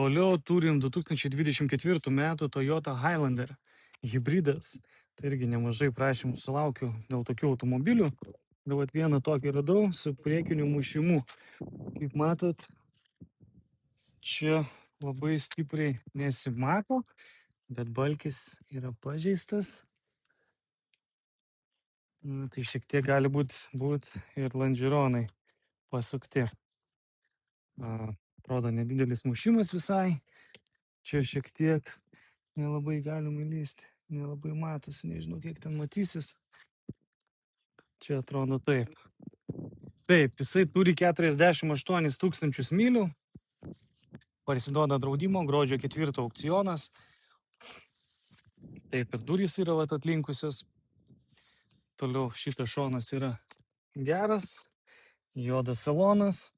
Toliau turim 2024 metų Toyota Highlander hibridas. Tai irgi nemažai prašymų sulaukiu dėl tokių automobilių. Ir vat vieną tokį radau su priekiniu mušimu. Kaip matot, čia labai stipriai nesimato, bet balkis yra pažeistas. Tai šiek tiek gali būt ir lonžironai pasukti. Atrodo nedidelis mušimas visai. Čia šiek tiek nelabai galima įlysti, nelabai matosi, nežinau kiek ten matysis. Čia atrodo taip. Taip, jisai turi 48 000 mylių. Parsiduoda draudimo, gruodžio 4 aukcionas. Taip ir durys yra vat atlinkusios. Toliau šitas šonas yra geras, juodas salonas.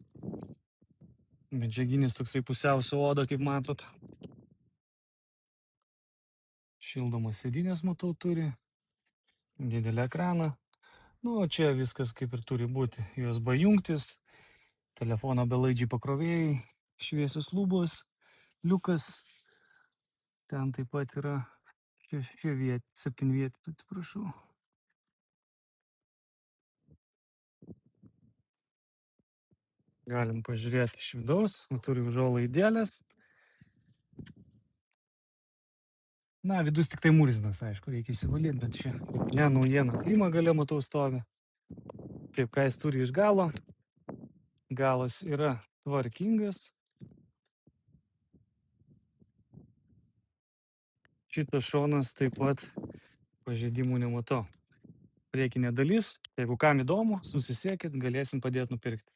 Medžiaginis toksai pusiau su oda, kaip matot. Šildomas sėdynės, matau, turi. Didelį ekraną. Nu, o čia viskas kaip ir turi būti. USB jungtis, telefono belaidžiai pakrovėjai, šviesios lubos, liukas. Ten taip pat yra 7 vietų, atsiprašau. Galim pažiūrėti iš vidaus, turi užuolaidėlės. Na, vidus tik tai murzinas, aišku, reikia įsivalyti, bet čia ne naujiena. Klima gale, matau, stovi. Taip, ką jis turi iš galo. Galas yra tvarkingas. Šitas šonas taip pat pažeidimų nematau. Priekinė dalis, jeigu kam įdomu, susisiekit, galėsim padėti nupirkti.